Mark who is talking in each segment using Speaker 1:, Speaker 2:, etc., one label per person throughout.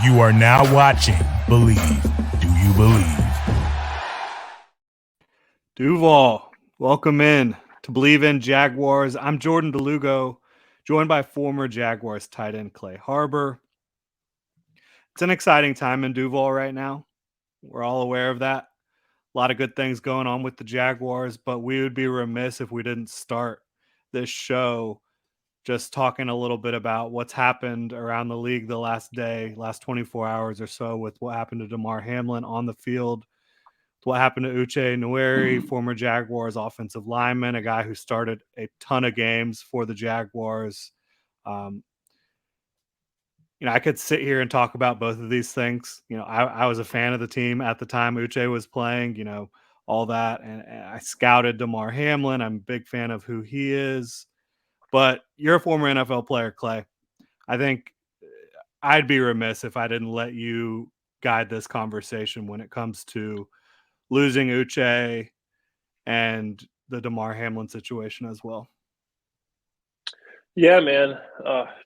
Speaker 1: You are now watching Bleav. Do you believe?
Speaker 2: Duval, welcome in to Bleav in Jaguars. I'm Jordan DeLugo, joined by former Jaguars tight end Clay Harbor. It's an exciting time in Duval right now. We're all aware of that. A lot of good things going on with the Jaguars, but we would be remiss if we didn't start this show just talking a little bit about what's happened around the league the last 24 hours or so, with what happened to Damar Hamlin on the field, what happened to Uche Nwaneri, former Jaguars offensive lineman, a guy who started a ton of games for the Jaguars. Um, I could sit here and talk about both of these things. I was a fan of the team at the time Uche was playing, all that. And I scouted Damar Hamlin. I'm a big fan of who he is. But you're a former NFL player, Clay. I think I'd be remiss if I didn't let you guide this conversation when it comes to losing Uche and the Damar Hamlin situation as well.
Speaker 3: Yeah, man.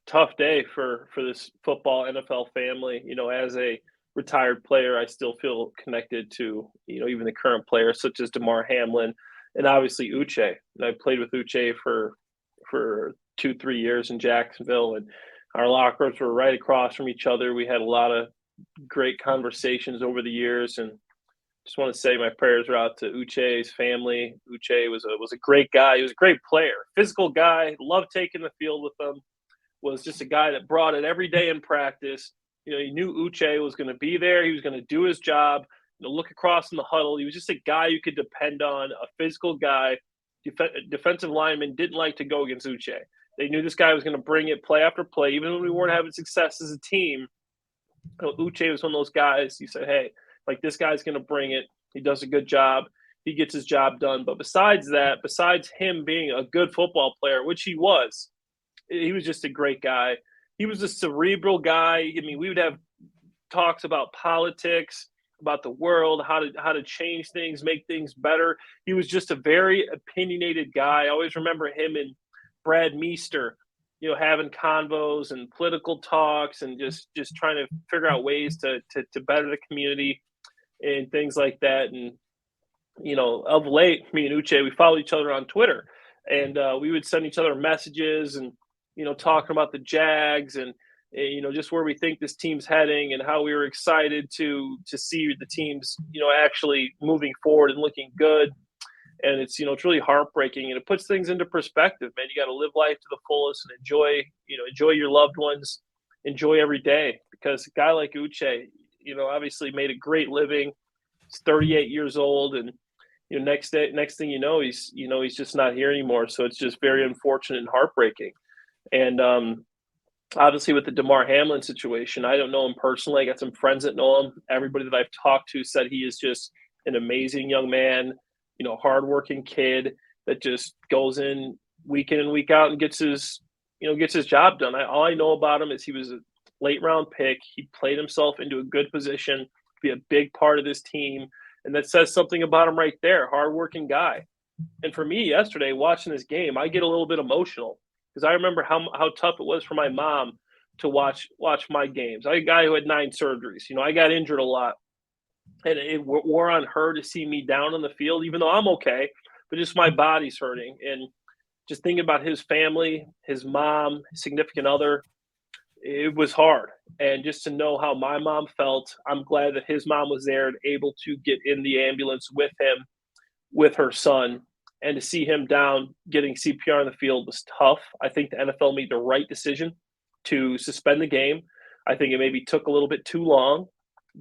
Speaker 3: Tough day for this football NFL family. As a retired player, I still feel connected to, even the current players such as Damar Hamlin and obviously Uche. And I played with Uche for 2-3 years in Jacksonville, and our lockers were right across from each other. We had a lot of great conversations over the years, and just want to say my prayers are out to Uche's family. Uche was a great guy. He was a great player, physical guy, loved taking the field with them, was just a guy that brought it every day in practice. He knew Uche was going to be there. He was going to do his job. Look across in the huddle. He was just a guy you could depend on, a physical guy. Defensive linemen didn't like to go against Uche. They knew this guy was going to bring it play after play. Even when we weren't having success as a team, Uche was one of those guys. You said, hey, like, this guy's going to bring it. He does a good job. He gets his job done. But besides him being a good football player, which he was just a great guy. He was a cerebral guy. I mean, we would have talks about politics, about the world, how to change things, make things better. He was just a very opinionated guy. I always remember him and Brad Meester, having convos and political talks and just trying to figure out ways to better the community and things like that. And, of late, me and Uche, we followed each other on Twitter, and we would send each other messages and, talking about the Jags and, just where we think this team's heading and how we were excited to see the teams, actually moving forward and looking good. And it's really heartbreaking, and it puts things into perspective, man. You got to live life to the fullest and enjoy your loved ones, enjoy every day, because a guy like Uche, obviously made a great living. He's 38 years old, and next thing you know, he's just not here anymore. So it's just very unfortunate and heartbreaking. And obviously with the Damar Hamlin situation, I don't know him personally. I got some friends that know him. Everybody that I've talked to said he is just an amazing young man, hardworking kid that just goes in and week out and gets his job done. All I know about him is he was a late round pick. He played himself into a good position to be a big part of this team. And that says something about him right there. Hardworking guy. And for me yesterday, watching this game, I get a little bit emotional because I remember how tough it was for my mom to watch my games. I had a guy who had 9 surgeries. I got injured a lot. And it wore on her to see me down on the field, even though I'm okay, but just my body's hurting. And just thinking about his family, his mom, his significant other, it was hard. And just to know how my mom felt, I'm glad that his mom was there and able to get in the ambulance with him, with her son, and to see him down getting CPR on the field was tough. I think the NFL made the right decision to suspend the game. I think it maybe took a little bit too long,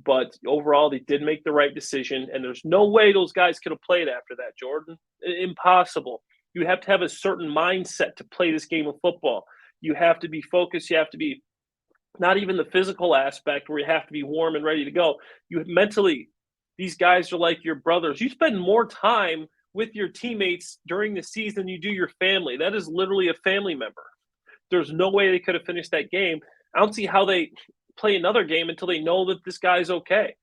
Speaker 3: but overall they did make the right decision. And there's no way those guys could have played after that, Jordan. Impossible. You have to have a certain mindset to play this game of football. You have to be focused. You have to be not even the physical aspect where you have to be warm and ready to go. You mentally, these guys are like your brothers. You spend more time with your teammates during the season than you do your family. That is literally a family member. There's no way they could have finished that game. I don't see how they play another game until they know that this guy's okay.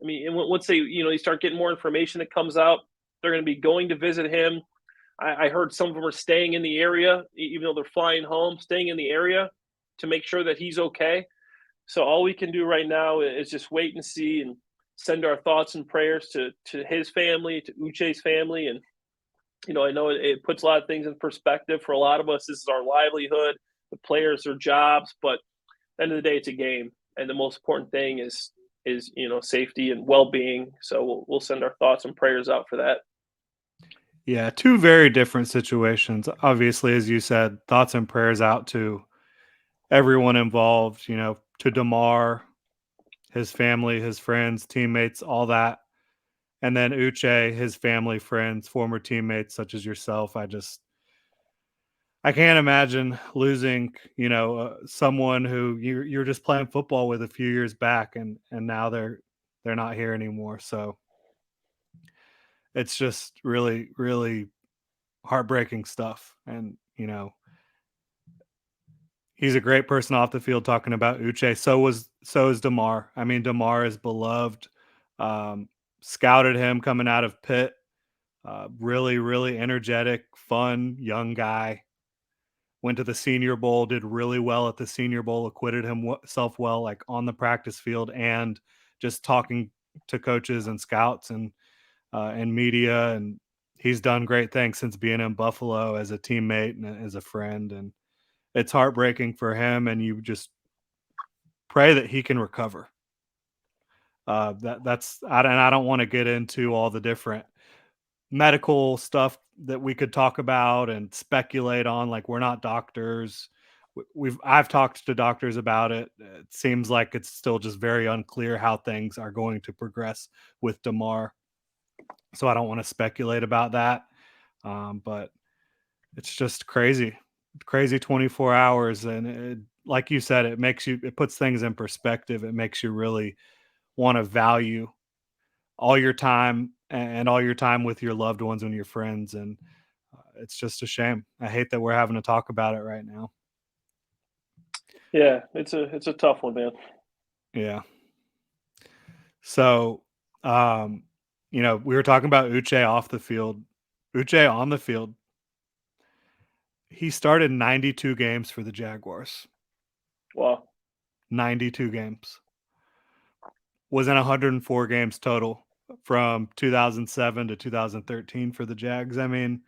Speaker 3: I mean, and once they start getting more information that comes out, they're going to be going to visit him. I heard some of them are staying in the area, even though they're flying home, staying in the area to make sure that he's okay. So all we can do right now is just wait and see and send our thoughts and prayers to his family, to Uche's family. And, I know it puts a lot of things in perspective. For a lot of us, this is our livelihood, the players, their jobs. But at the end of the day, it's a game. And the most important thing is safety and well-being. So we'll send our thoughts and prayers out for that.
Speaker 2: Yeah, two very different situations. Obviously, as you said, thoughts and prayers out to everyone involved, to Damar, his family, his friends, teammates, all that. And then Uche, his family, friends, former teammates such as yourself. I can't imagine losing, someone who you're just playing football with a few years back, and now they're not here anymore. So it's just really, really heartbreaking stuff. And he's a great person off the field talking about Uche. So is Damar. I mean, Damar is beloved. Scouted him coming out of Pitt. Really, really energetic, fun, young guy. Went to the Senior Bowl, did really well at the Senior Bowl, acquitted himself well, like on the practice field and just talking to coaches and scouts and media. And he's done great things since being in Buffalo as a teammate and as a friend. And it's heartbreaking for him. And you just pray that he can recover. I don't want to get into all the different medical stuff that we could talk about and speculate on. Like, we're not doctors. I've talked to doctors about it. It seems like it's still just very unclear how things are going to progress with Damar. So I don't want to speculate about that. But it's just crazy 24 hours. And like you said, it puts things in perspective. It makes you really want to value all your time and all your time with your loved ones and your friends. And it's just a shame. I hate that we're having to talk about it right now.
Speaker 3: Yeah, it's a tough one, man.
Speaker 2: Yeah. So, we were talking about Uche off the field. Uche on the field, he started 92 games for the Jaguars.
Speaker 3: Wow.
Speaker 2: 92 games. Was in 104 games total from 2007 to 2013 for the Jags. I mean,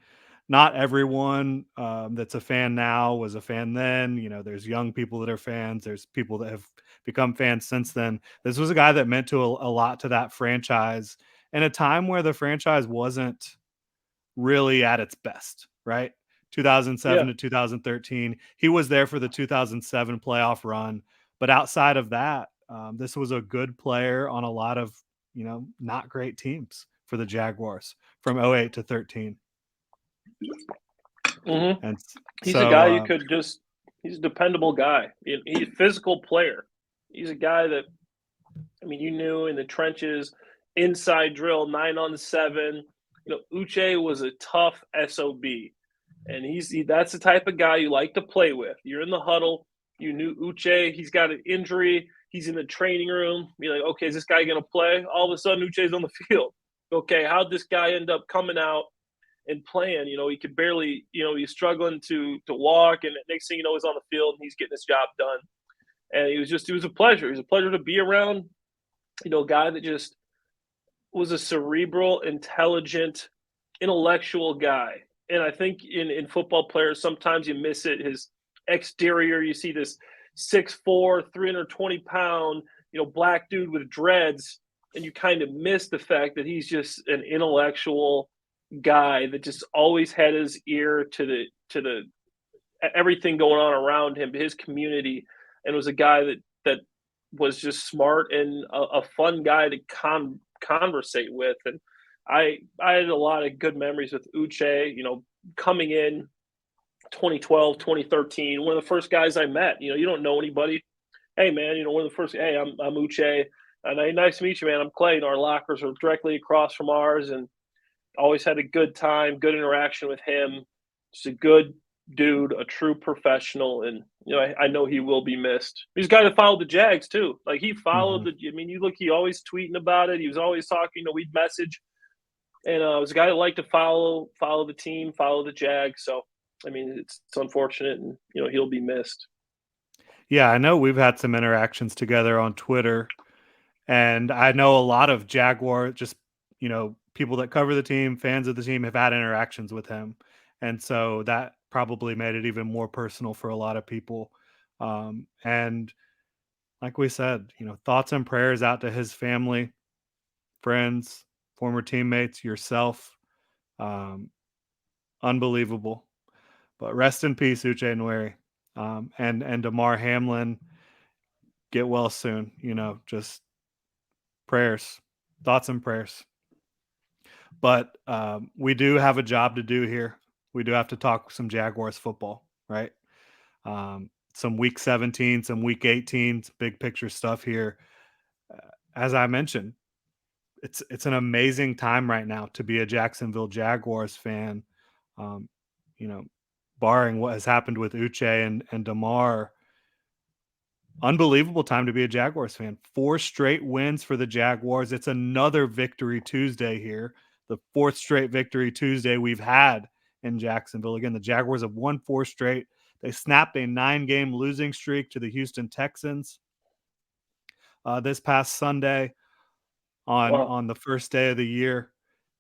Speaker 2: not everyone that's a fan now was a fan then. There's young people that are fans. There's people that have become fans since then. This was a guy that meant to a lot to that franchise in a time where the franchise wasn't really at its best, right? 2007
Speaker 3: Yeah.
Speaker 2: to 2013. He was there for the 2007 playoff run. But outside of that, this was a good player on a lot of, not great teams for the Jaguars from 08 to 13.
Speaker 3: Mm-hmm.
Speaker 2: And
Speaker 3: he's a guy you could just – he's a dependable guy. He's a physical player. He's a guy that, you knew in the trenches, inside drill, 9-on-7. Uche was a tough SOB. And that's the type of guy you like to play with. You're in the huddle. You knew Uche. He's got an injury. He's in the training room. You're like, okay, is this guy going to play? All of a sudden, Uche's on the field. Okay, how'd this guy end up coming out and playing? He could barely, he's struggling to walk. And next thing you know, he's on the field and he's getting his job done. And he was a pleasure. It was a pleasure to be around, a guy that just was a cerebral, intelligent, intellectual guy. And I think in football players, sometimes you miss it. His exterior, you see this 6'4", 320-pound, black dude with dreads, and you kind of miss the fact that he's just an intellectual guy that just always had his ear to the everything going on around him, his community, and was a guy that was just smart and a fun guy to conversate with. And I had a lot of good memories with Uche, coming in 2012, 2013, one of the first guys I met. You don't know anybody. Hey, man, one of the first, hey, I'm Uche. And nice to meet you, man. I'm Clay. And our lockers are directly across from ours, and always had a good time, good interaction with him. Just a good dude, a true professional. And, I know he will be missed. He's a guy that followed the Jags, too. Like, he followed you look, he always tweeting about it. He was always talking, we'd message. And it was a guy that liked to follow the team, follow the Jags. So, it's unfortunate, and, he'll be missed.
Speaker 2: Yeah, I know we've had some interactions together on Twitter, and I know a lot of Jaguar, just, people that cover the team, fans of the team have had interactions with him. And so that probably made it even more personal for a lot of people. And like we said, thoughts and prayers out to his family, friends, former teammates, yourself. Um, Unbelievable. But rest in peace, Uche Nwaneri. And Damar Hamlin, get well soon. Just prayers, thoughts and prayers. But we do have a job to do here. We do have to talk some Jaguars football, right? Some week 17, some week 18, some big picture stuff here. As I mentioned, it's an amazing time right now to be a Jacksonville Jaguars fan. Um, you know, barring what has happened with Uche and Damar, unbelievable time to be a Jaguars fan. 4 straight wins for the Jaguars. It's another victory Tuesday here. The 4th straight victory Tuesday we've had in Jacksonville. Again, the Jaguars have won 4 straight. They snapped a 9-game losing streak to the Houston Texans this past Sunday
Speaker 3: Wow.
Speaker 2: on the first day of the year.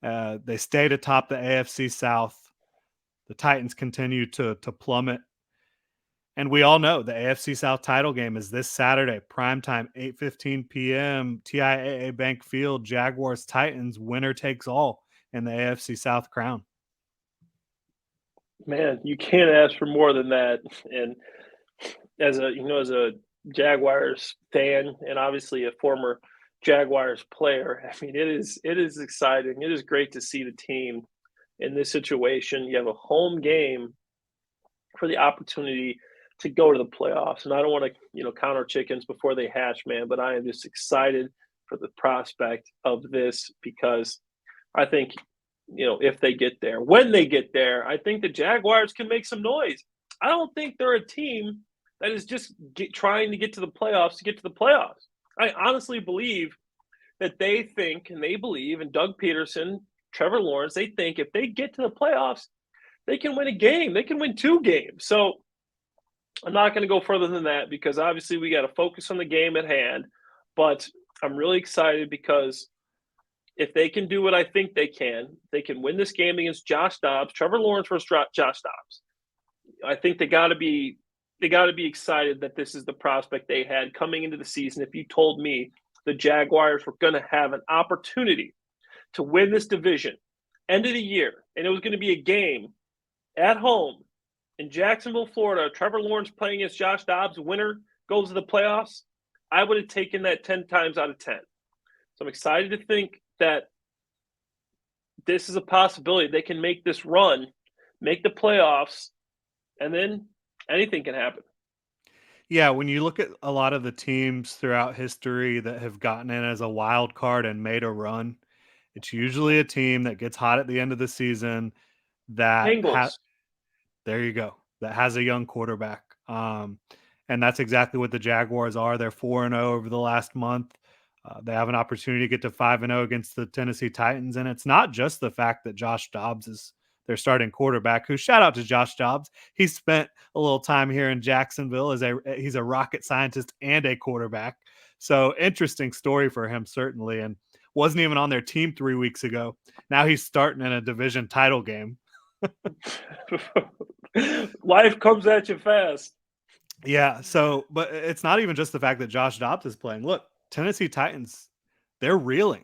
Speaker 2: They stayed atop the AFC South. The Titans continue to plummet. And we all know the AFC South title game is this Saturday, primetime, 8:15 p.m., TIAA Bank Field, Jaguars Titans, winner takes all in the AFC South crown.
Speaker 3: Man, you can't ask for more than that. And as a Jaguars fan and obviously a former Jaguars player, I mean it is exciting. It is great to see the team in this situation. You have a home game for the opportunity to go to the playoffs. And I don't want to, count our chickens before they hatch, man, but I am just excited for the prospect of this because I think, if they get there, when they get there, I think the Jaguars can make some noise. I don't think they're a team that is just trying to get to the playoffs to get to the playoffs. I honestly believe that they think and they believe, and Doug Peterson, Trevor Lawrence, they think if they get to the playoffs, they can win a game. They can win 2 games. So I'm not going to go further than that because obviously we got to focus on the game at hand. But I'm really excited because if they can do what I think they can win this game against Josh Dobbs, Trevor Lawrence versus Josh Dobbs. I think they got to be excited that this is the prospect they had coming into the season. If you told me the Jaguars were going to have an opportunity to win this division end of the year, and it was going to be a game at home in Jacksonville, Florida, Trevor Lawrence playing against Josh Dobbs, winner goes to the playoffs, I would have taken that 10 times out of 10. So I'm excited to think that this is a possibility. They can make this run, make the playoffs, and then anything can happen.
Speaker 2: Yeah, when you look at a lot of the teams throughout history that have gotten in as a wild card and made a run, it's usually a team that gets hot at the end of the season that
Speaker 3: Bengals.
Speaker 2: there you go. That has a young quarterback. And that's exactly what the Jaguars are. They're 4-0 over the last month. They have an opportunity to get to 5-0 against the Tennessee Titans. And it's not just the fact that Josh Dobbs is their starting quarterback, who, shout out to Josh Dobbs. He spent a little time here in Jacksonville he's a rocket scientist and a quarterback. So interesting story for him, certainly. And wasn't even on their team 3 weeks ago. Now he's starting in a division title game.
Speaker 3: Life comes at you fast.
Speaker 2: Yeah. So, but it's not even just the fact that Josh Dobbs is playing. Look, Tennessee Titans, they're reeling.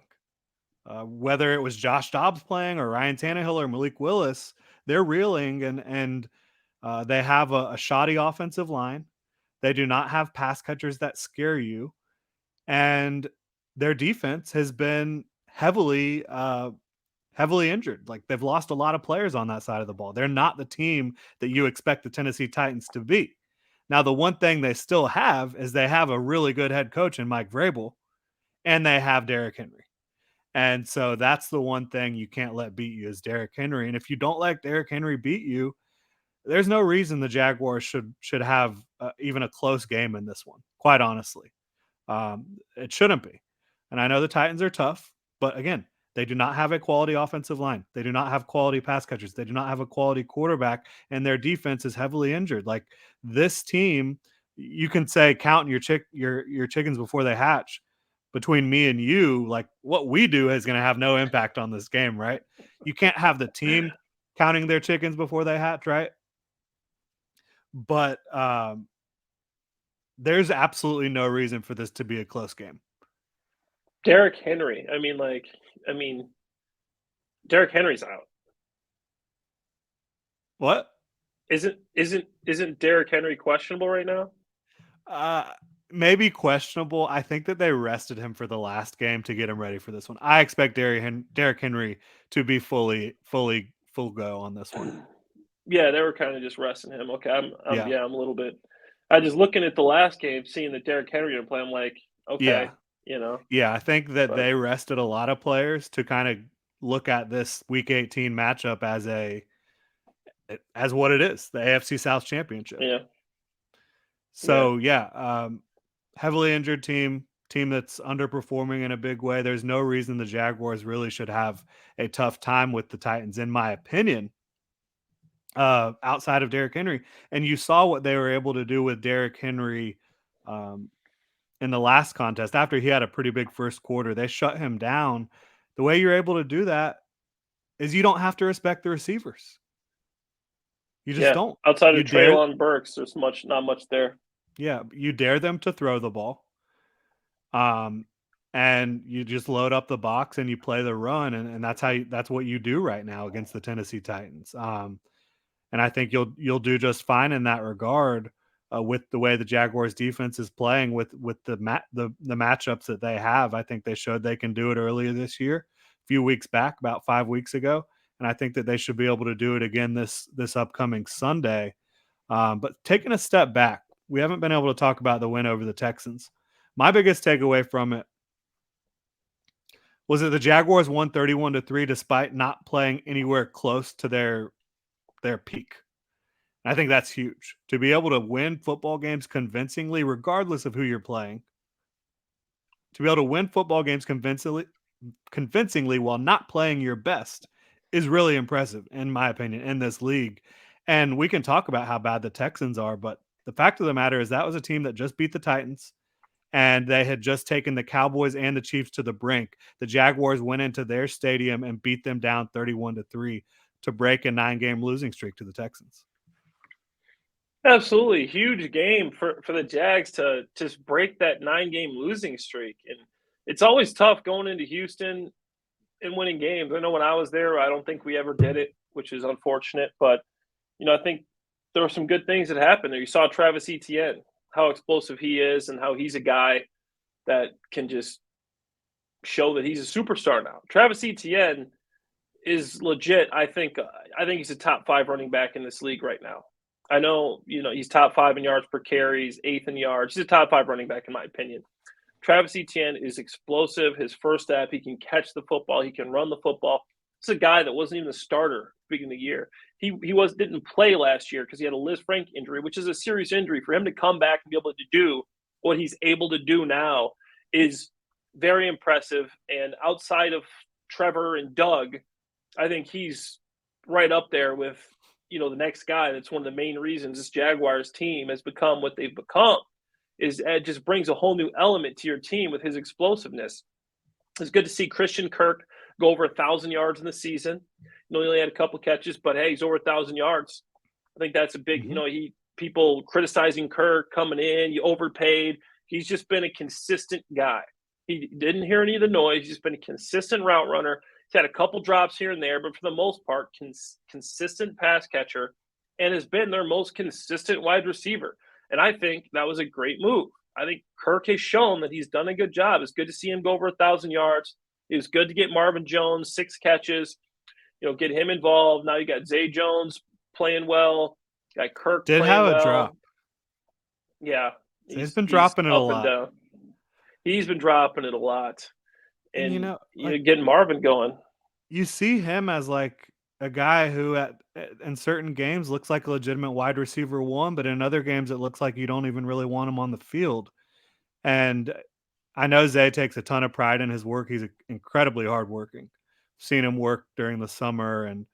Speaker 2: Whether it was Josh Dobbs playing or Ryan Tannehill or Malik Willis, they're reeling and they have a shoddy offensive line. They do not have pass catchers that scare you, and their defense has been heavily injured. Like, they've lost a lot of players on that side of the ball. They're not the team that you expect the Tennessee Titans to be. Now, the one thing they still have is they have a really good head coach in Mike Vrabel, and they have Derrick Henry. And so that's the one thing you can't let beat you is Derrick Henry. And if you don't let Derrick Henry beat you, there's no reason the Jaguars should have even a close game in this one, quite honestly. It shouldn't be. And I know the Titans are tough, but again, they do not have a quality offensive line. They do not have quality pass catchers. They do not have a quality quarterback, and their defense is heavily injured. Like, this team you can say counting your chickens before they hatch. Between me and you, like what we do is going to have no impact on this game, right? You can't have the team counting their chickens before they hatch, right? But there's absolutely no reason for this to be a close game.
Speaker 3: Derrick Henry. Derrick Henry's out.
Speaker 2: What?
Speaker 3: Isn't Derrick Henry questionable right now?
Speaker 2: Maybe questionable. I think that they rested him for the last game to get him ready for this one. I expect Derrick Henry to be full go on this one.
Speaker 3: Yeah, they were kind of just resting him. Okay, I'm
Speaker 2: Yeah.
Speaker 3: a little bit. I just looking at the last game, seeing that Derrick Henry didn't play. I'm like, okay,
Speaker 2: Yeah, I think that
Speaker 3: But
Speaker 2: they rested a lot of players to kind of look at this Week 18 matchup as what it is, the AFC South Championship.
Speaker 3: yeah,
Speaker 2: So heavily injured team that's underperforming in a big way. There's no reason the Jaguars really should have a tough time with the Titans, in my opinion, outside of Derrick Henry. And you saw what they were able to do with Derrick Henry in the last contest. After he had a pretty big first quarter, they shut him down. The way you're able to do that is you don't have to respect the receivers. You just don't.
Speaker 3: Outside
Speaker 2: You
Speaker 3: of
Speaker 2: dare,
Speaker 3: Treylon Burks, there's not much there.
Speaker 2: you dare them to throw the ball. And you just load up the box and you play the run, and that's what you do right now against the Tennessee Titans. And I think you'll do just fine in that regard with the way the Jaguars defense is playing with the matchups that they have. I think they showed they can do it earlier this year, a few weeks back, about 5 weeks ago, and I think that they should be able to do it again this upcoming Sunday. But taking a step back, we haven't been able to talk about the win over the Texans. My biggest takeaway from it was that the Jaguars won 31-3 despite not playing anywhere close to their peak. And I think that's huge. To be able to win football games convincingly, regardless of who you're playing, to be able to win football games convincingly while not playing your best is really impressive, in my opinion, in this league. And we can talk about how bad the Texans are, but the fact of the matter is that was a team that just beat the Titans, and they had just taken the Cowboys and the Chiefs to the brink. The Jaguars went into their stadium and beat them down 31-3 to break a 9-game losing streak to the Texans.
Speaker 3: Absolutely, huge game for the Jags to just break that 9-game losing streak, and it's always tough going into Houston and winning games. I know when I was there, I don't think we ever did it, which is unfortunate. But I think there were some good things that happened there. You saw Travis Etienne, how explosive he is, and how he's a guy that can just show that he's a superstar now. Travis Etienne is legit. I think he's a top 5 running back in this league right now. I know, he's top 5 in yards per carry, he's 8th in yards. He's a top 5 running back in my opinion. Travis Etienne is explosive. His first step, he can catch the football, he can run the football. It's a guy that wasn't even a starter at the beginning of the year. He didn't play last year because he had a Liz Frank injury, which is a serious injury. For him to come back and be able to do what he's able to do now is very impressive. And outside of Trevor and Doug, I think he's right up there with, the next guy. That's one of the main reasons this Jaguars team has become what they've become. Is it just brings a whole new element to your team with his explosiveness. It's good to see Christian Kirk go over 1,000 yards in the season. He only had a couple catches, but hey, he's over 1,000 yards. I think that's a big, people criticizing Kirk coming in, you overpaid. He's just been a consistent guy. He didn't hear any of the noise. He's just been a consistent route runner. He's had a couple drops here and there, but for the most part, consistent pass catcher, and has been their most consistent wide receiver. And I think that was a great move. I think Kirk has shown that he's done a good job. It's good to see him go over 1,000 yards. It was good to get Marvin Jones 6 catches, get him involved. Now you got Zay Jones playing well. Got Kirk
Speaker 2: Did
Speaker 3: playing
Speaker 2: have
Speaker 3: well.
Speaker 2: A drop.
Speaker 3: Yeah.
Speaker 2: He's been dropping it a lot.
Speaker 3: Down. He's been dropping it a lot. And,
Speaker 2: like,
Speaker 3: getting Marvin going.
Speaker 2: You see him as like a guy who in certain games looks like a legitimate wide receiver 1, but in other games it looks like you don't even really want him on the field. And I know Zay takes a ton of pride in his work. He's incredibly hardworking. Seen him work during the summer, and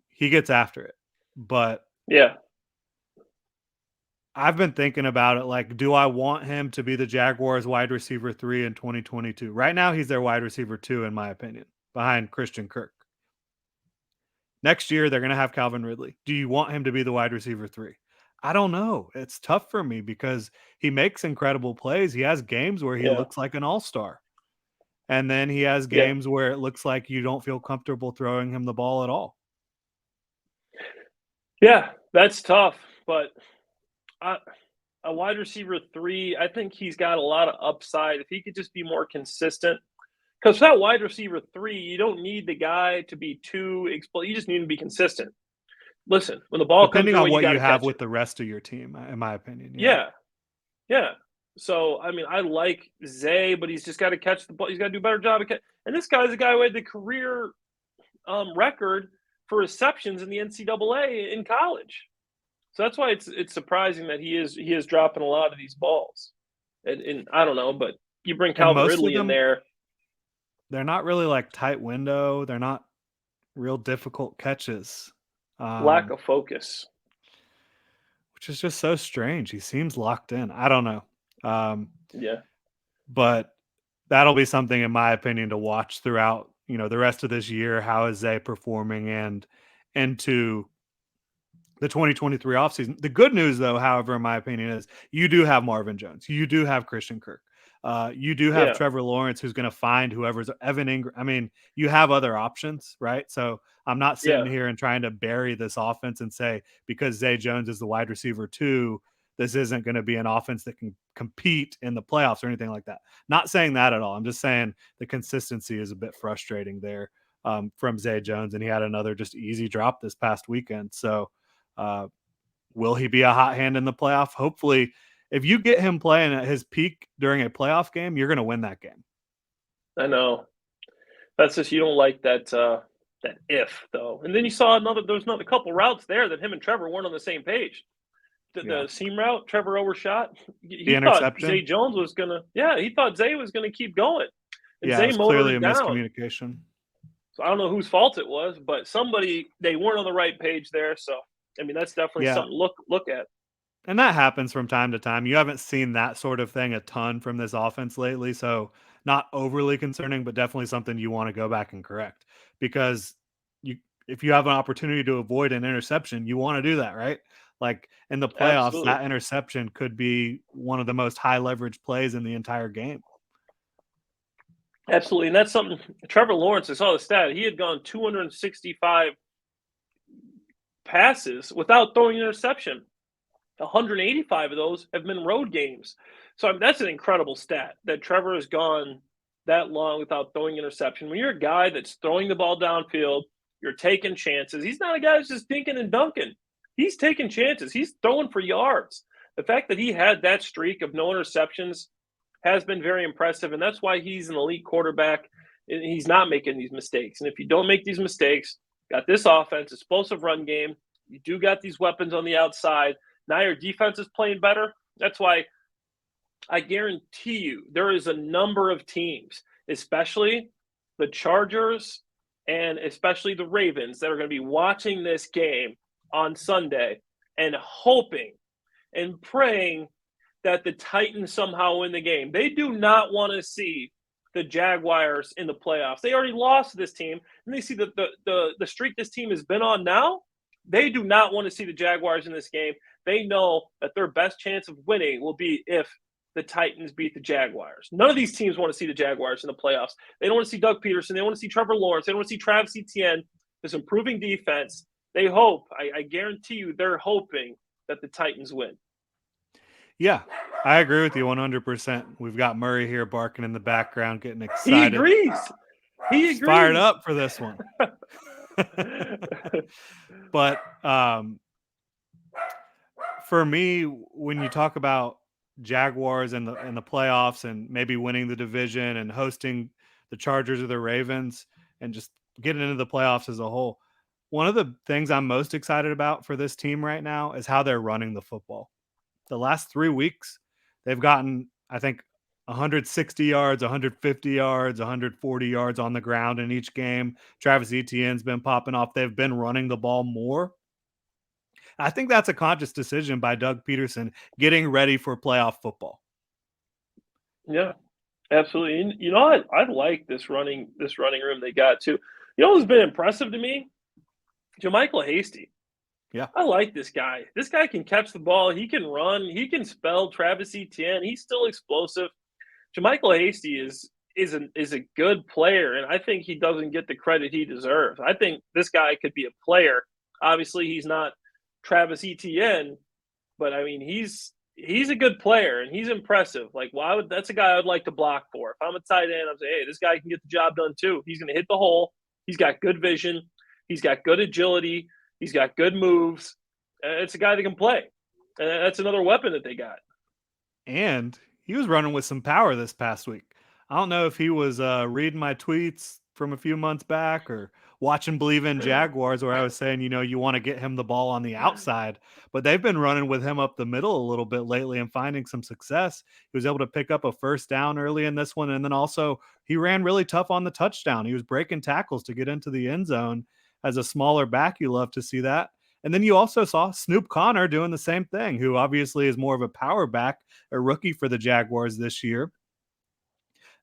Speaker 2: he gets after it. But
Speaker 3: yeah,
Speaker 2: I've been thinking about it. Like, do I want him to be the Jaguars wide receiver 3 in 2022? Right now, he's their wide receiver 2, in my opinion, behind Christian Kirk. Next year, they're going to have Calvin Ridley. Do you want him to be the wide receiver 3? I don't know. It's tough for me because he makes incredible plays. He has games where he looks like an all-star. And then he has games where it looks like you don't feel comfortable throwing him the ball at all.
Speaker 3: Yeah, that's tough. But a wide receiver 3, I think he's got a lot of upside. If he could just be more consistent. Because for that wide receiver 3, you don't need the guy to be too explosive. You just need him to be consistent. Listen, when the ball
Speaker 2: Depending
Speaker 3: comes
Speaker 2: on
Speaker 3: your way,
Speaker 2: what
Speaker 3: you
Speaker 2: you have with
Speaker 3: it.
Speaker 2: the rest of your team, in my opinion.
Speaker 3: Yeah. So, I mean, I like Zay, but he's just got to catch the ball. He's got to do a better job. And this guy's a guy who had the career record for receptions in the NCAA in college. So that's why it's surprising that he is dropping a lot of these balls. And I don't know, but you bring Calvin Ridley in there.
Speaker 2: They're not really like tight window. They're not real difficult catches.
Speaker 3: Lack of focus.
Speaker 2: Which is just so strange. He seems locked in. I don't know.
Speaker 3: Yeah.
Speaker 2: But that'll be something, in my opinion, to watch throughout, the rest of this year. How is Zay performing and into the 2023 offseason? The good news, though, however, in my opinion, is you do have Marvin Jones. You do have Christian Kirk. You do have Trevor Lawrence, who's going to find whoever's Evan Ingram. I mean, you have other options, right? So I'm not sitting here and trying to bury this offense and say, because Zay Jones is the wide receiver 2, this isn't going to be an offense that can compete in the playoffs or anything like that. Not saying that at all. I'm just saying the consistency is a bit frustrating there from Zay Jones, and he had another just easy drop this past weekend. So will he be a hot hand in the playoff? Hopefully. If you get him playing at his peak during a playoff game, you're going to win that game.
Speaker 3: I know. That's just, you don't like that if, though. And then you saw there was another couple routes there that him and Trevor weren't on the same page. The seam route, Trevor overshot. He thought Zay Jones was going to, he thought Zay was going to keep going. And Zay
Speaker 2: it was clearly a miscommunication.
Speaker 3: So I don't know whose fault it was, but they weren't on the right page there. So, I mean, that's definitely something to look at.
Speaker 2: And that happens from time to time. You haven't seen that sort of thing a ton from this offense lately. So not overly concerning, but definitely something you want to go back and correct. Because if you have an opportunity to avoid an interception, you want to do that, right? Like in the playoffs, that interception could be one of the most high leverage plays in the entire game.
Speaker 3: Absolutely. And that's something Trevor Lawrence, I saw the stat, he had gone 265 passes without throwing an interception. 185 of those have been road games. So that's an incredible stat that Trevor has gone that long without throwing interception. When you're a guy that's throwing the ball downfield, you're taking chances. He's not a guy who's just dinking and dunking. He's taking chances. He's throwing for yards. The fact that he had that streak of no interceptions has been very impressive, and that's why he's an elite quarterback, and he's not making these mistakes. And if you don't make these mistakes, got this offense, explosive run game, you do got these weapons on the outside. Now your defense is playing better. That's why I guarantee you there is a number of teams, especially the Chargers and especially the Ravens, that are going to be watching this game on Sunday and hoping and praying that the Titans somehow win the game. They do not want to see the Jaguars in the playoffs. They already lost to this team, and they see the streak this team has been on now. They do not want to see the Jaguars in this game. They know that their best chance of winning will be if the Titans beat the Jaguars. None of these teams want to see the Jaguars in the playoffs. They don't want to see Doug Peterson. They don't want to see Trevor Lawrence. They don't want to see Travis Etienne, this improving defense. They hope, I guarantee you, they're hoping that the Titans win.
Speaker 2: Yeah, I agree with you 100%. We've got Murray here barking in the background, getting excited.
Speaker 3: He agrees.
Speaker 2: He's fired up for this one. But for me, when you talk about Jaguars and the playoffs and maybe winning the division and hosting the Chargers or the Ravens and just getting into the playoffs as a whole, one of the things I'm most excited about for this team right now is how they're running the football. The last 3 weeks, they've gotten, I think, 160 yards, 150 yards, 140 yards on the ground in each game. Travis Etienne's been popping off. They've been running the ball more. I think that's a conscious decision by Doug Peterson, getting ready for playoff football.
Speaker 3: Yeah, absolutely. And you know, I like this running room they got too. You know who's been impressive to me? JaMycal Hasty.
Speaker 2: Yeah.
Speaker 3: I like this guy. This guy can catch the ball. He can run. He can spell Travis Etienne. He's still explosive. JaMycal Hasty is a good player, and I think he doesn't get the credit he deserves. I think this guy could be a player. Obviously, he's not Travis Etienne, but I mean he's a good player and he's impressive. Like, that's a guy I would like to block for. If I'm a tight end, I'm saying, hey, this guy can get the job done too. He's going to hit the hole. He's got good vision. He's got good agility. He's got good moves. It's a guy that can play. And that's another weapon that they got.
Speaker 2: And he was running with some power this past week. I don't know if he was reading my tweets from a few months back or watching Bleav in Jaguars where I was saying, you want to get him the ball on the outside. But they've been running with him up the middle a little bit lately and finding some success. He was able to pick up a first down early in this one. And then also he ran really tough on the touchdown. He was breaking tackles to get into the end zone. As a smaller back, you love to see that. And then you also saw Snoop Connor doing the same thing, who obviously is more of a power back, a rookie for the Jaguars this year,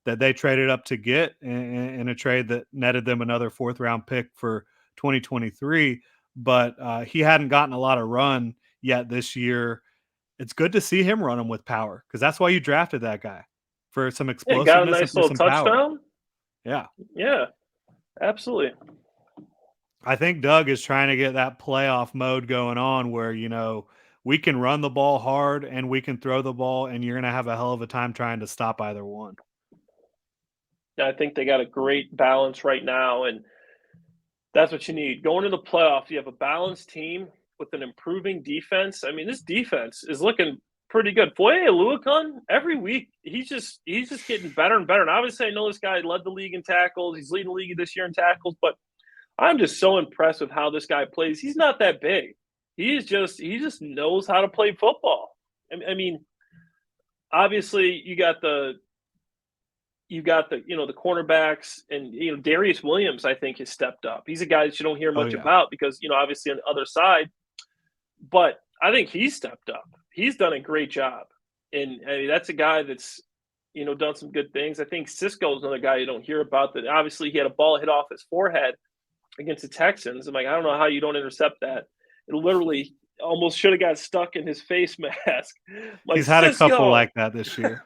Speaker 2: that they traded up to get in a trade that netted them another 4th-round pick for 2023. But he hadn't gotten a lot of run yet this year. It's good to see him running with power because that's why you drafted that guy, for some explosiveness.
Speaker 3: Got a nice little touchdown.
Speaker 2: Power.
Speaker 3: Yeah, absolutely.
Speaker 2: I think Doug is trying to get that playoff mode going on where, we can run the ball hard and we can throw the ball, and you're going to have a hell of a time trying to stop either one.
Speaker 3: Yeah, I think they got a great balance right now, and that's what you need. Going to the playoffs, you have a balanced team with an improving defense. I mean, this defense is looking pretty good. Foye Oluokun, every week, he's just getting better and better. And obviously, I know this guy led the league in tackles. He's leading the league this year in tackles, but I'm just so impressed with how this guy plays. He's not that big. He just knows how to play football. I mean, obviously you got the the cornerbacks, and Darius Williams I think has stepped up. He's a guy that you don't hear much about because obviously on the other side, but I think he's stepped up. He's done a great job, and I mean, that's a guy that's done some good things. I think Cisco's another guy you don't hear about. That obviously he had a ball hit off his forehead against the Texans. I'm like, I don't know how you don't intercept that. It literally almost should have got stuck in his face mask. Like,
Speaker 2: he's had a couple like that this year.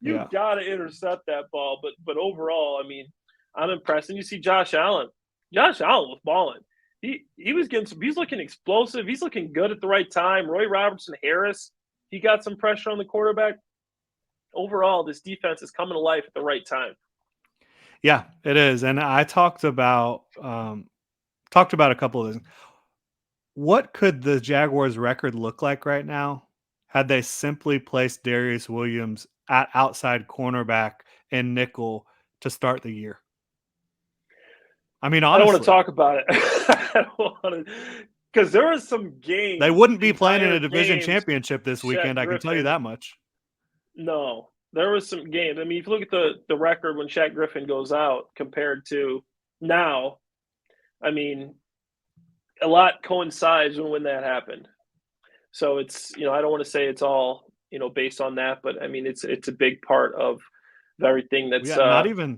Speaker 3: You got to intercept that ball. But overall, I mean, I'm impressed. And you see Josh Allen. Josh Allen was balling. He was getting he's looking explosive. He's looking good at the right time. Roy Robertson Harris, he got some pressure on the quarterback. Overall, this defense is coming to life at the right time.
Speaker 2: Yeah, it is. And I talked about a couple of things. What could the Jaguars' record look like right now had they simply placed Darius Williams at outside cornerback and nickel to start the year? I mean, honestly,
Speaker 3: I don't want to talk about it. I don't want to, because there was some games.
Speaker 2: They wouldn't be playing in a division championship this weekend. I can tell you that much.
Speaker 3: No, there was some games. I mean, if you look at the record when Shaq Griffin goes out compared to now, I mean, a lot coincides when that happened. So it's, I don't want to say it's all, based on that, but I mean, it's a big part of everything that's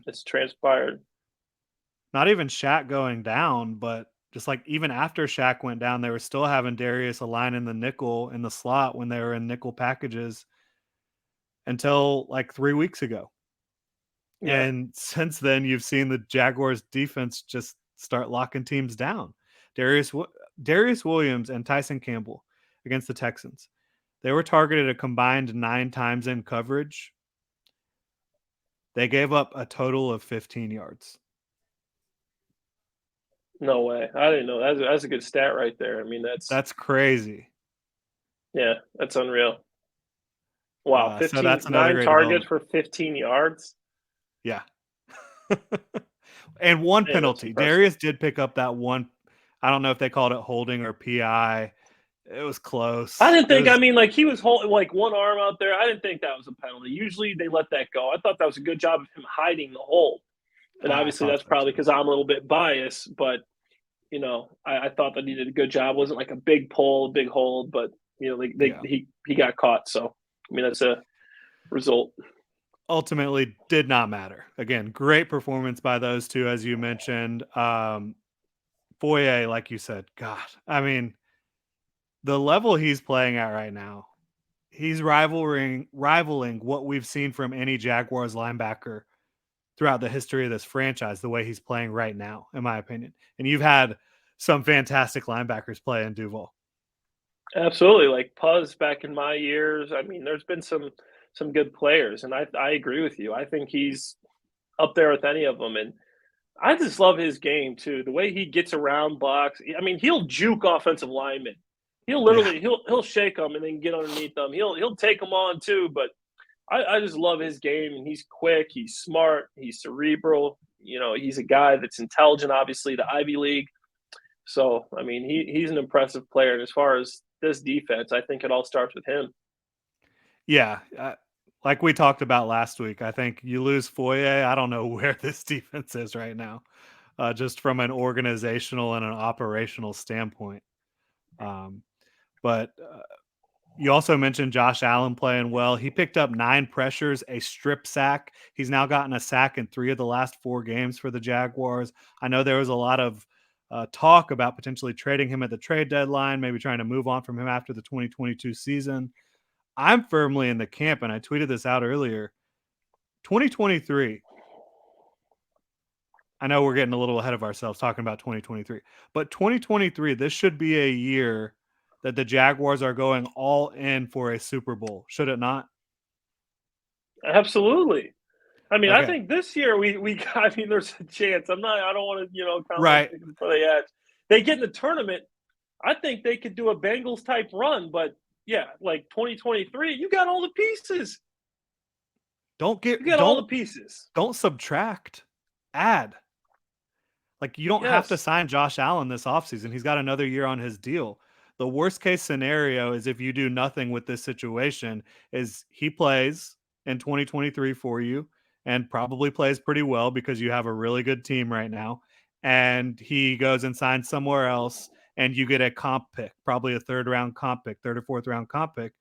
Speaker 3: that's transpired.
Speaker 2: Not even Shaq going down, but just like even after Shaq went down, they were still having Darius align in the nickel in the slot when they were in nickel packages until like 3 weeks ago. Yeah. And since then, you've seen the Jaguars defense just start locking teams down. Darius Williams and Tyson Campbell against the Texans. They were targeted a combined 9 times in coverage. They gave up a total of 15 yards.
Speaker 3: No way. I didn't know. That's a good stat right there. I mean, that's
Speaker 2: crazy.
Speaker 3: Yeah, that's unreal. Wow, 15,
Speaker 2: so that's
Speaker 3: 9 targets for 15 yards.
Speaker 2: Yeah. And one penalty. Darius did pick up that one. I don't know if they called it holding or PI. It was close.
Speaker 3: I didn't think. I mean, like he was holding like one arm out there. I didn't think that was a penalty. Usually they let that go. I thought that was a good job of him hiding the hold. And obviously that's probably because I'm a little bit biased. But I thought that he did a good job. It wasn't like a big pull, big hold, but
Speaker 2: Yeah.
Speaker 3: he got caught. So I mean, that's a result.
Speaker 2: Ultimately did not matter. Again, great performance by those two, as you mentioned. Foye, like you said, God, I mean, the level he's playing at right now, he's rivaling what we've seen from any Jaguars linebacker throughout the history of this franchise, the way he's playing right now, in my opinion. And you've had some fantastic linebackers play in Duval.
Speaker 3: Absolutely, like Puz back in my years. I mean, there's been some good players, and I agree with you. I think he's up there with any of them, and I just love his game too. The way he gets around blocks. I mean, he'll juke offensive linemen. He'll
Speaker 2: Yeah.
Speaker 3: literally he'll shake them and then get underneath them. He'll take them on too. But I just love his game, and he's quick. He's smart. He's cerebral. He's a guy that's intelligent. Obviously, the Ivy League. So I mean, he's an impressive player. And as far as this defense, I think it all starts with him.
Speaker 2: Yeah. Like we talked about last week, I think you lose Foye. I don't know where this defense is right now, just from an organizational and an operational standpoint. But you also mentioned Josh Allen playing well. He picked up 9 pressures, a strip sack. He's now gotten a sack in 3 of the last 4 games for the Jaguars. I know there was a lot of talk about potentially trading him at the trade deadline, maybe trying to move on from him after the 2022 season. I'm firmly in the camp, and I tweeted this out earlier. 2023. I know we're getting a little ahead of ourselves talking about 2023, but 2023, this should be a year that the Jaguars are going all in for a Super Bowl, should it not?
Speaker 3: Absolutely. I mean, I
Speaker 2: Okay.
Speaker 3: think this year we I mean, there's a chance. I don't want to count my
Speaker 2: Right.
Speaker 3: chickens before they hatch. They get in the tournament. I think they could do a Bengals type run, but yeah, like 2023, you got all the pieces. You got all the pieces.
Speaker 2: Don't subtract. Add. Like, you don't have to
Speaker 3: Yes.
Speaker 2: sign Josh Allen this offseason. He's got another year on his deal. The worst case scenario is if you do nothing with this situation is he plays in 2023 for you and probably plays pretty well because you have a really good team right now. And he goes and signs somewhere else and you get a comp pick, probably a third or fourth round comp pick.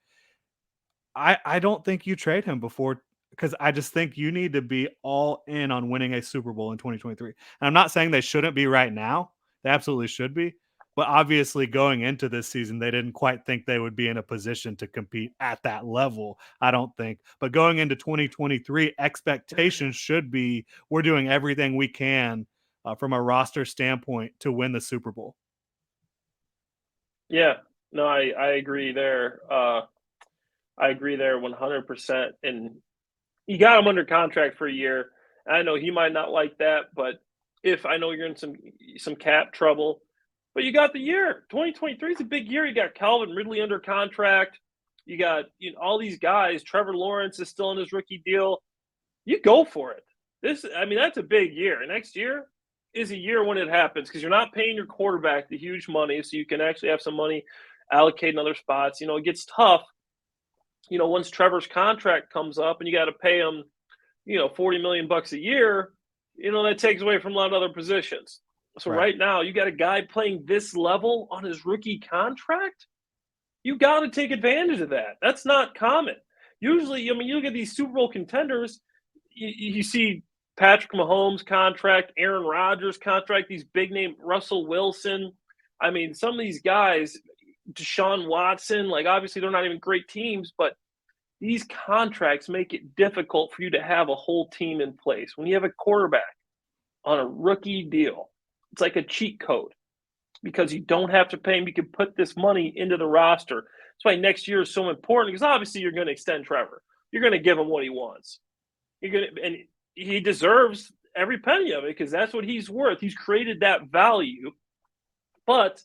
Speaker 2: I don't think you trade him before, because I just think you need to be all in on winning a Super Bowl in 2023. And I'm not saying they shouldn't be right now. They absolutely should be. But obviously, going into this season, they didn't quite think they would be in a position to compete at that level, I don't think. But going into 2023, expectations should be we're doing everything we can from a roster standpoint to win the Super Bowl.
Speaker 3: Yeah. No, I agree there. I agree there 100%. And you got him under contract for a year. I know he might not like that, but if I know you're in some cap trouble, but you got the year. 2023 is a big year. You got Calvin Ridley under contract. You got all these guys. Trevor Lawrence is still in his rookie deal. You go for it. That's a big year. And next year is a year when it happens because you're not paying your quarterback the huge money, so you can actually have some money allocated in other spots. It gets tough. Once Trevor's contract comes up and you got to pay him, $40 million a year, that takes away from a lot of other positions. So right now, you got a guy playing this level on his rookie contract. You got to take advantage of that. That's not common. Usually, you look at these Super Bowl contenders, you see Patrick Mahomes' contract, Aaron Rodgers' contract, these big name Russell Wilson. I mean, some of these guys, Deshaun Watson, like obviously they're not even great teams, but these contracts make it difficult for you to have a whole team in place. When you have a quarterback on a rookie deal, it's like a cheat code because you don't have to pay him. You can put this money into the roster. That's why next year is so important because obviously you're going to extend Trevor. You're going to give him what he wants. And he deserves every penny of it because that's what he's worth. He's created that value, but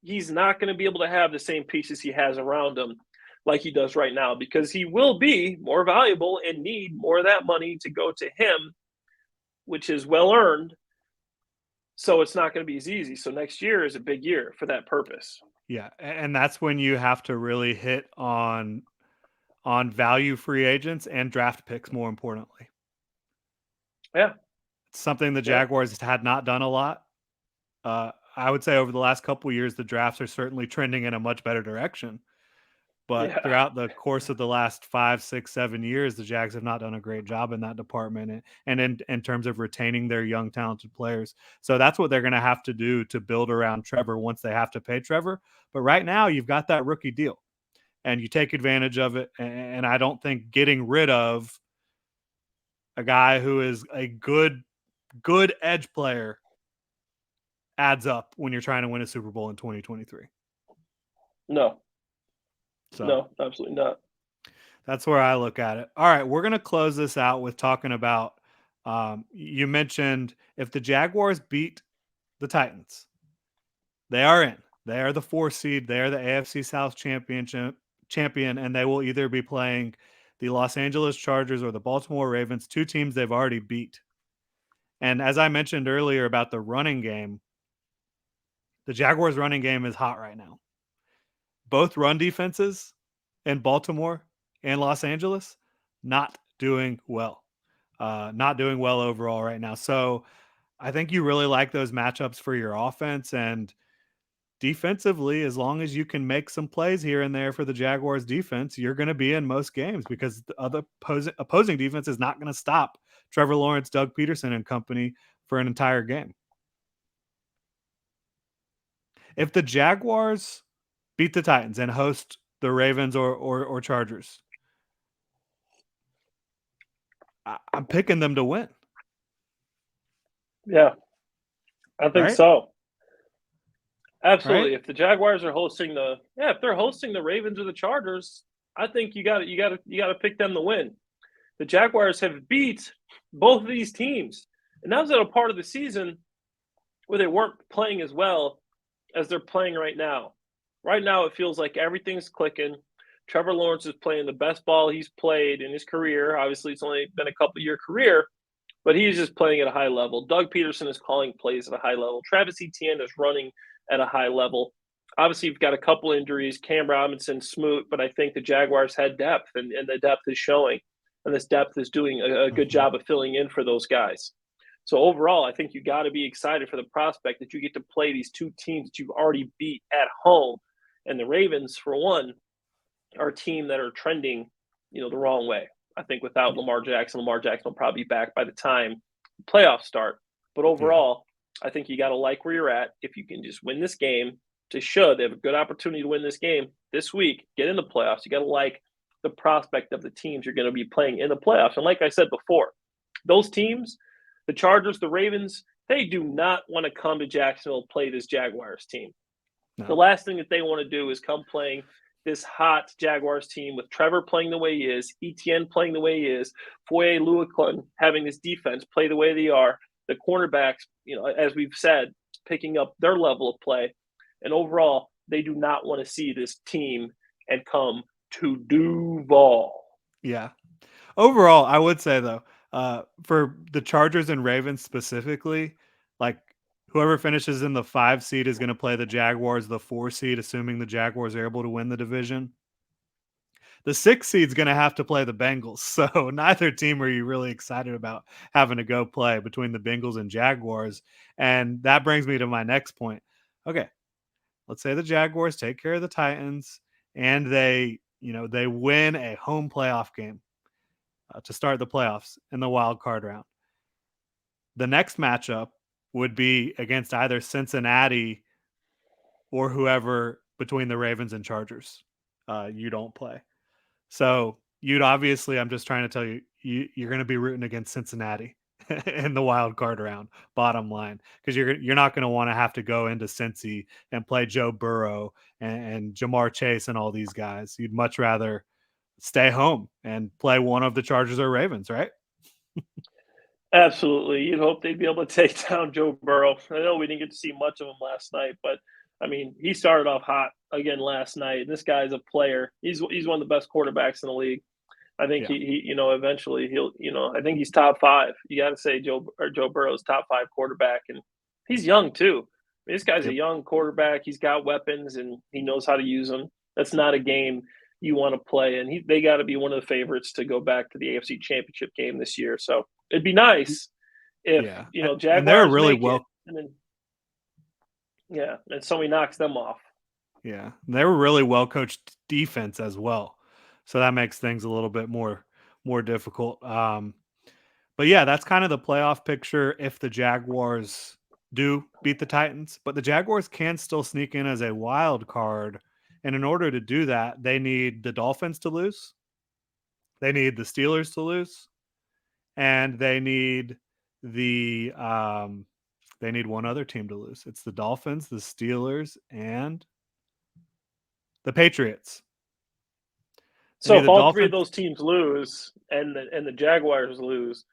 Speaker 3: he's not going to be able to have the same pieces he has around him like he does right now because he will be more valuable and need more of that money to go to him, which is well earned. So it's not going to be as easy. So next year is a big year for that purpose.
Speaker 2: Yeah, and that's when you have to really hit on value free agents and draft picks, more importantly.
Speaker 3: Yeah.
Speaker 2: It's something the Jaguars had not done a lot I would say over the last couple of years, the drafts are certainly trending in a much better direction. But throughout the course of the last 5, 6, 7 years, the Jags have not done a great job in that department and in terms of retaining their young, talented players. So that's what they're going to have to do to build around Trevor once they have to pay Trevor. But right now, you've got that rookie deal, and you take advantage of it. And I don't think getting rid of a guy who is a good edge player adds up when you're trying to win a Super Bowl in 2023.
Speaker 3: No.
Speaker 2: So
Speaker 3: no, absolutely not.
Speaker 2: That's where I look at it. All right, we're going to close this out with talking about, you mentioned if the Jaguars beat the Titans, they are in. They are the 4 seed. They are the AFC South champion, and they will either be playing the Los Angeles Chargers or the Baltimore Ravens, 2 teams they've already beat. And as I mentioned earlier about the running game, the Jaguars' running game is hot right now. Both run defenses in Baltimore and Los Angeles not doing well. Not doing well overall right now. So I think you really like those matchups for your offense, and defensively, as long as you can make some plays here and there for the Jaguars defense, you're going to be in most games because the other opposing defense is not going to stop Trevor Lawrence, Doug Peterson and company for an entire game. If the Jaguars beat the Titans and host the Ravens or Chargers, I'm picking them to win.
Speaker 3: Yeah, I think so. Absolutely. Right? If the Jaguars are hosting if they're hosting the Ravens or the Chargers, I think you got to pick them to win. The Jaguars have beat both of these teams, and that was at a part of the season where they weren't playing as well as they're playing right now. Right now, it feels like everything's clicking. Trevor Lawrence is playing the best ball he's played in his career. Obviously, it's only been a couple-year career, but he's just playing at a high level. Doug Peterson is calling plays at a high level. Travis Etienne is running at a high level. Obviously, you've got a couple injuries, Cam Robinson, Smoot, but I think the Jaguars had depth, and the depth is showing. And this depth is doing a good job of filling in for those guys. So overall, I think you got to be excited for the prospect that you get to play these 2 teams that you've already beat at home. And the Ravens, for one, are a team that are trending, the wrong way. I think without Lamar Jackson will probably be back by the time the playoffs start. But overall, I think you got to like where you're at. If you can just win this game to show they have a good opportunity to win this game this week, get in the playoffs, you got to like the prospect of the teams you're going to be playing in the playoffs. And like I said before, those teams, the Chargers, the Ravens, they do not want to come to Jacksonville and play this Jaguars team. No. The last thing that they want to do is come playing this hot Jaguars team with Trevor playing the way he is, Etienne playing the way he is, Foye, Lugo having this defense play the way they are, the cornerbacks, as we've said, picking up their level of play. And overall, they do not want to see this team and come to Duval.
Speaker 2: Yeah. Overall, I would say, though, for the Chargers and Ravens specifically, like whoever finishes in the 5 seed is going to play the Jaguars, the 4 seed, assuming the Jaguars are able to win the division. The 6 seed is going to have to play the Bengals. So neither team are you really excited about having to go play between the Bengals and Jaguars. And that brings me to my next point. Okay, let's say the Jaguars take care of the Titans and they win a home playoff game to start the playoffs in the wild card round. The next matchup would be against either Cincinnati or whoever between the Ravens and Chargers you don't play. So you'd obviously, I'm just trying to tell you, you're going to be rooting against Cincinnati in the wild card round, bottom line, because you're not going to want to have to go into Cincy and play Joe Burrow and Jamar Chase and all these guys. You'd much rather stay home and play one of the Chargers or Ravens, right?
Speaker 3: Absolutely. You'd hope they'd be able to take down Joe Burrow. I know we didn't get to see much of him last night, but I mean, he started off hot again last night. This guy's a player. He's one of the best quarterbacks in the league. I think he eventually he'll, I think he's top 5. You got to say Joe Burrow's top 5 quarterback, and he's young too. I mean, this guy's a young quarterback. He's got weapons and he knows how to use them. That's not a game you want to play, and they got to be one of the favorites to go back to the AFC Championship game this year. So it'd be nice if Jaguars
Speaker 2: and they're really well.
Speaker 3: And then, Yeah, and so he knocks them off.
Speaker 2: Yeah, they were really well coached defense as well, so that makes things a little bit more difficult. But yeah, that's kind of the playoff picture if the Jaguars do beat the Titans. But the Jaguars can still sneak in as a wild card, and in order to do that, they need the Dolphins to lose, they need the Steelers to lose, and they need one other team to lose. It's the Dolphins, the Steelers, and the Patriots. They
Speaker 3: So
Speaker 2: need
Speaker 3: if
Speaker 2: the
Speaker 3: all three of
Speaker 2: Dolphins.
Speaker 3: those teams lose and the Jaguars lose,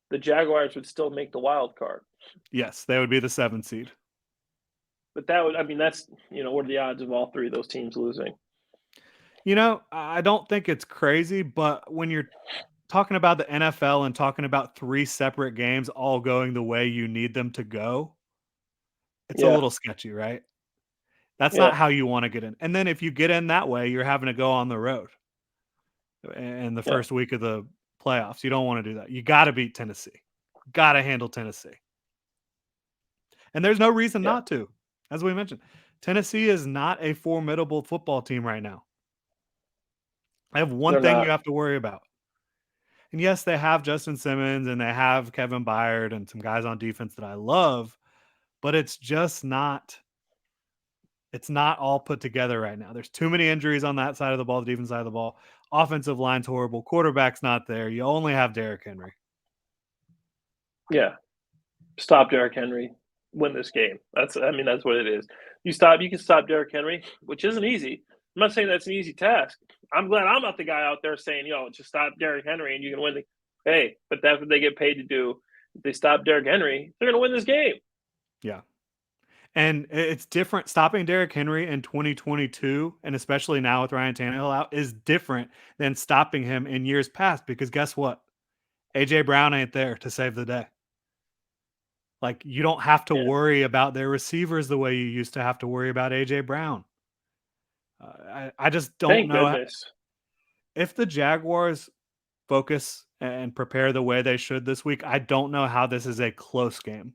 Speaker 3: the Jaguars would still make the wild card.
Speaker 2: Yes, they would be the 7th seed.
Speaker 3: But that would, I mean, that's, what are the odds of all three of those teams losing?
Speaker 2: I don't think it's crazy, but when you're talking about the NFL and talking about 3 separate games all going the way you need them to go, it's a
Speaker 3: Yeah,
Speaker 2: little sketchy, right? That's not
Speaker 3: yeah,
Speaker 2: how you wanna get in. And then if you get in that way, you're having to go on the road in the
Speaker 3: yeah,
Speaker 2: first week of the playoffs. You don't wanna do that. You gotta beat Tennessee. Gotta handle Tennessee. And there's no reason
Speaker 3: yeah.
Speaker 2: not to. As we mentioned, Tennessee is not a formidable football team right now. I have one
Speaker 3: They're
Speaker 2: thing you
Speaker 3: not.
Speaker 2: have to worry about. And yes, they have Justin Simmons and they have Kevin Byard and some guys on defense that I love, but it's not all put together right now. There's too many injuries on that side of the ball, the defense side of the ball. Offensive line's horrible. Quarterback's not there. You only have Derrick Henry.
Speaker 3: Yeah, stop Derrick Henry, win this game. That's what it is. You can stop Derrick Henry, which isn't easy. I'm not saying that's an easy task. I'm glad I'm not the guy out there saying, just stop Derrick Henry and you can win the. Hey, but that's what they get paid to do. If they stop Derrick Henry, they're going to win this game.
Speaker 2: Yeah. And it's different. Stopping Derrick Henry in 2022, and especially now with Ryan Tannehill out, is different than stopping him in years past because guess what? AJ Brown ain't there to save the day. Like, you don't have to
Speaker 3: Yeah,
Speaker 2: worry about their receivers the way you used to have to worry about AJ Brown. I just don't
Speaker 3: thank
Speaker 2: know
Speaker 3: goodness.
Speaker 2: if the Jaguars focus and prepare the way they should this week. I don't know how this is a close game.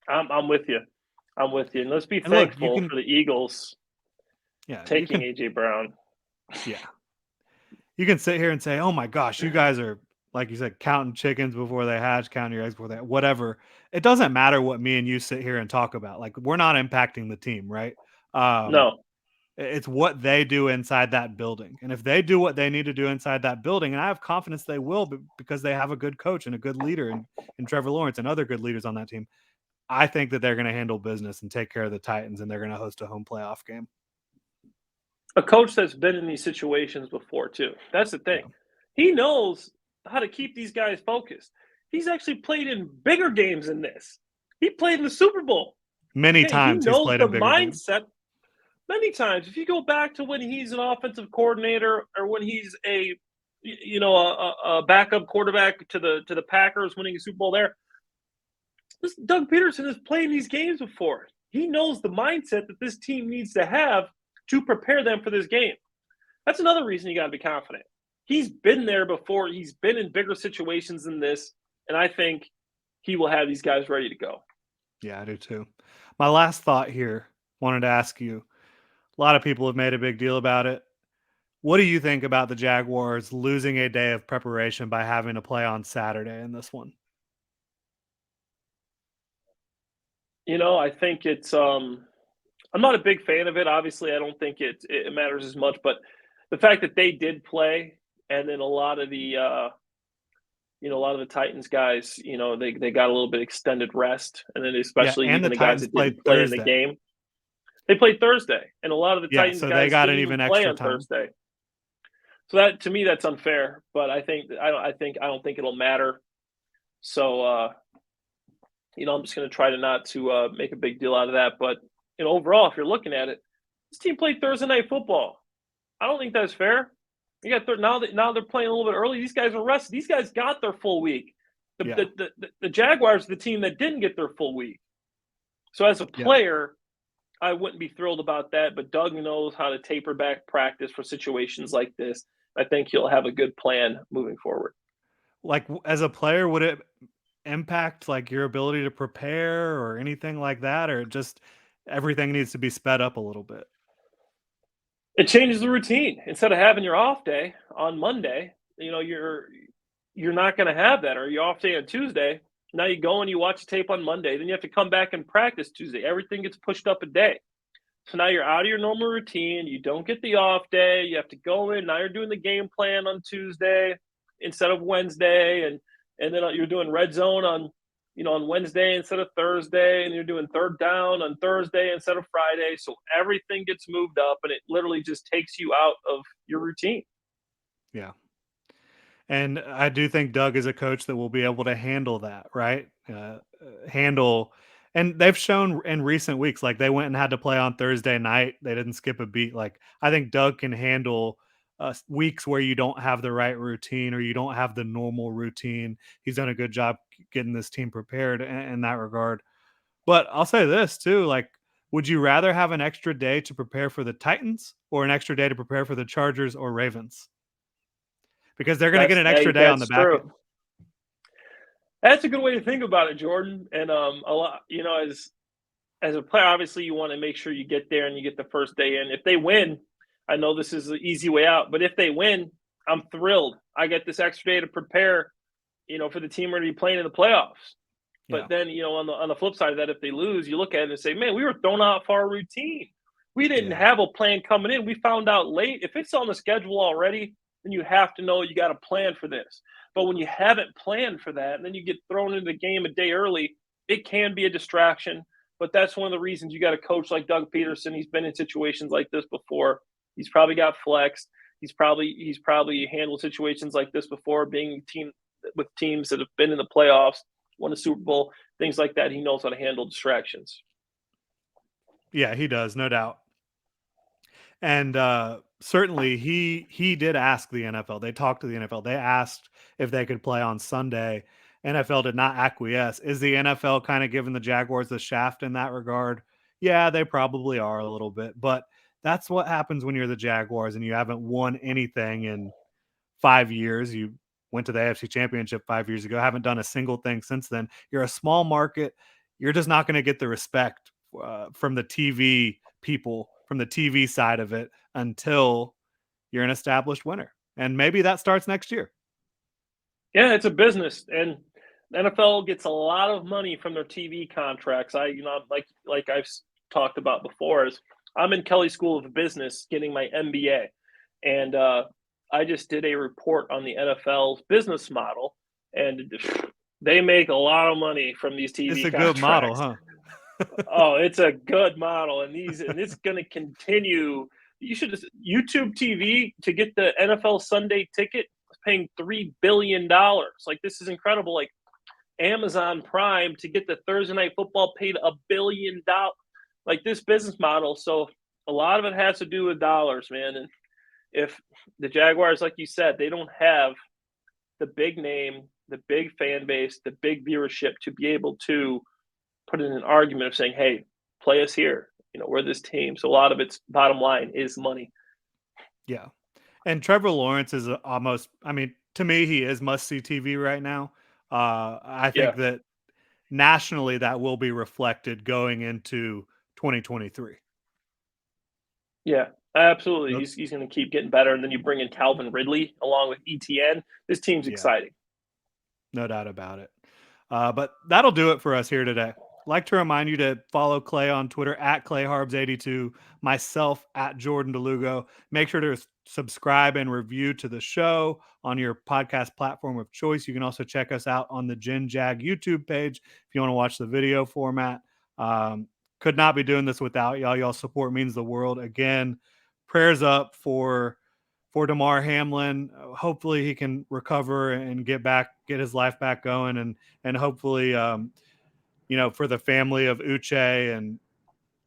Speaker 3: I'm with you. I'm with you. And let's be
Speaker 2: And look, you
Speaker 3: thankful
Speaker 2: can,
Speaker 3: for the Eagles
Speaker 2: yeah,
Speaker 3: taking AJ Brown.
Speaker 2: yeah, you can sit here and say, "Oh my gosh, you guys are like you said, counting chickens before they hatch, counting your eggs before they whatever." It doesn't matter what me and you sit here and talk about. Like, we're not impacting the team, right? Um,
Speaker 3: No,
Speaker 2: It's what they do inside that building. And if they do what they need to do inside that building, and I have confidence they will because they have a good coach and a good leader in Trevor Lawrence and other good leaders on that team, I think that they're going to handle business and take care of the Titans and they're going to host a home playoff game.
Speaker 3: a coach that's been in these situations before too. That's the thing.
Speaker 2: Yeah.
Speaker 3: He knows how to keep these guys focused. He's actually played in bigger games than this. He played in the Super Bowl.
Speaker 2: Many
Speaker 3: Okay, he
Speaker 2: times he's
Speaker 3: knows
Speaker 2: played
Speaker 3: the
Speaker 2: in bigger games.
Speaker 3: mindset. Many times, if you go back to when he's an offensive coordinator or when he's a backup quarterback to the Packers winning a Super Bowl there, this Doug Peterson has played these games before. He knows the mindset that this team needs to have to prepare them for this game. That's another reason you got to be confident. He's been there before. He's been in bigger situations than this, and I think he will have these guys ready to go.
Speaker 2: Yeah, I do too. My last thought here, wanted to ask you. A lot of people have made a big deal about it. What do you think about the Jaguars losing a day of preparation by having to play on Saturday in this one?
Speaker 3: I think it's I'm not a big fan of it. Obviously, I don't think it matters as much, but the fact that they did play and then a lot of the Titans guys, they got a little bit extended rest, and then
Speaker 2: Yeah,
Speaker 3: especially
Speaker 2: and
Speaker 3: even
Speaker 2: the
Speaker 3: the guys
Speaker 2: Titans
Speaker 3: that didn't
Speaker 2: played
Speaker 3: play in the
Speaker 2: Thursday.
Speaker 3: game, they played Thursday, and a lot of the
Speaker 2: Yeah,
Speaker 3: Titans
Speaker 2: so they
Speaker 3: guys
Speaker 2: got
Speaker 3: didn't
Speaker 2: an
Speaker 3: even
Speaker 2: even
Speaker 3: play
Speaker 2: extra
Speaker 3: on
Speaker 2: time.
Speaker 3: Thursday. So that to me, that's unfair. But I don't think it'll matter. So I'm just going to try to not to make a big deal out of that. But overall, if you're looking at it, this team played Thursday night football. I don't think that's fair. You got now they're playing a little bit early. These guys are rested. These guys got their full week.
Speaker 2: Yeah,
Speaker 3: The Jaguars are the team that didn't get their full week. So as a
Speaker 2: yeah.
Speaker 3: player, I wouldn't be thrilled about that. But Doug knows how to taper back practice for situations like this. I think he'll have a good plan moving forward.
Speaker 2: Like, as a player, would it impact like your ability to prepare or anything like that, or just everything needs to be sped up a little bit?
Speaker 3: It changes the routine. Instead of having your off day on Monday, you're not going to have that, or your off day on Tuesday. Now you go and you watch the tape on Monday, then you have to come back and practice Tuesday. Everything gets pushed up a day. So now you're out of your normal routine. You don't get the off day. You have to go in. Now you're doing the game plan on Tuesday instead of Wednesday, and then you're doing red zone on Wednesday instead of Thursday, and you're doing third down on Thursday instead of Friday. So everything gets moved up, and it literally just takes you out of your routine.
Speaker 2: Yeah. And I do think Doug is a coach that will be able to handle that, right? Handle, and they've shown in recent weeks, like they went and had to play on Thursday night. They didn't skip a beat. Like I think Doug can handle weeks where you don't have the right routine or you don't have the normal routine. He's done a good job getting this team prepared in that regard. But I'll say this too, like, would you rather have an extra day to prepare for the Titans or an extra day to prepare for the Chargers or Ravens? Because they're going to get an extra day on the
Speaker 3: That's
Speaker 2: back
Speaker 3: true.
Speaker 2: end.
Speaker 3: That's a good way to think about it, Jordan. And a lot, as a player, obviously you want to make sure you get there and you get the first day in. If they win, I know this is the easy way out, but if they win, I'm thrilled. I get this extra day to prepare, for the team we're going to be playing in the playoffs.
Speaker 2: Yeah.
Speaker 3: But then, on the flip side of that, if they lose, you look at it and say, man, we were thrown out for our routine. We didn't have a plan coming in. We found out late. If it's on the schedule already, then you have to know you got to plan for this. But when you haven't planned for that, and then you get thrown into the game a day early, it can be a distraction. But that's one of the reasons you got a coach like Doug Peterson. He's been in situations like this before. He's probably got flexed. He's probably handled situations like this before, being with teams that have been in the playoffs, won a Super Bowl, things like that. He knows how to handle distractions.
Speaker 2: Yeah, he does, no doubt. And certainly he did ask the NFL. They talked to the NFL. They asked if they could play on Sunday. NFL did not acquiesce. Is the NFL kind of giving the Jaguars the shaft in that regard? Yeah, they probably are a little bit, but that's what happens when you're the Jaguars and you haven't won anything in 5 years. You went to the AFC Championship 5 years ago, haven't done a single thing since then. You're a small market. You're just not going to get the respect from the TV people, from the TV side of it, until you're an established winner. And maybe that starts next year.
Speaker 3: Yeah, it's a business, and the NFL gets a lot of money from their TV contracts. Like I've talked about before, is I'm in Kelly School of Business getting my MBA, and I just did a report on the NFL's business model, and they make a lot of money from these TV
Speaker 2: It's a
Speaker 3: contracts.
Speaker 2: good model, huh?
Speaker 3: Oh, it's a good model, and it's going to continue. You should just YouTube TV to get the NFL Sunday ticket is paying $3 billion. Like, this is incredible. Like, Amazon Prime to get the Thursday Night Football paid $1 billion. Like, this business model. So a lot of it has to do with dollars, man. And if the Jaguars, like you said, they don't have the big name, the big fan base, the big viewership to be able to put in an argument of saying, hey, play us here. We're this team. So a lot of its bottom line is money.
Speaker 2: Yeah. And Trevor Lawrence is almost, I mean, to me, he is must-see TV right now. I think that nationally that will be reflected going into 2023.
Speaker 3: Yeah, absolutely. He's going to keep getting better. And then you bring in Calvin Ridley along with ETN. This team's exciting.
Speaker 2: No doubt about it. But that'll do it for us here today. Like to remind you to follow Clay on Twitter at ClayHarbs82, myself at Jordan DeLugo. Make sure to subscribe and review to the show on your podcast platform of choice. You can also check us out on the Gen Jag YouTube page if you want to watch the video format. Could not be doing this without y'all. Y'all support means the world. Again, prayers up for Damar Hamlin. Hopefully he can recover and get his life back going, and hopefully for the family of Uche and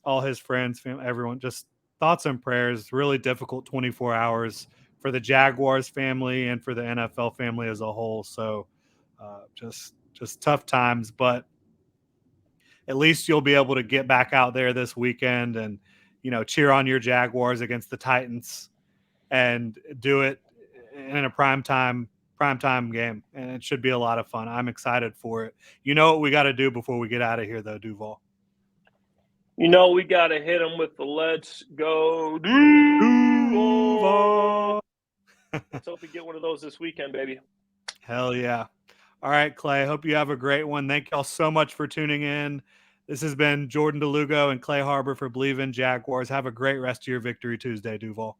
Speaker 2: all his friends, everyone, just thoughts and prayers. Really difficult 24 hours for the Jaguars family and for the NFL family as a whole. So just tough times, but at least you'll be able to get back out there this weekend and, cheer on your Jaguars against the Titans and do it in a primetime primetime game, and it should be a lot of fun. I'm excited for it. You know what we got to do before we get out of here, though, Duval?
Speaker 3: You know, we got to hit them with the let's go Duval. Let's hope we get one of those this weekend, baby.
Speaker 2: Hell yeah. All right, Clay. Hope you have a great one. Thank y'all so much for tuning in. This has been Jordan DeLugo and Clay Harbor for Bleav in Jaguars. Have a great rest of your Victory Tuesday, Duval.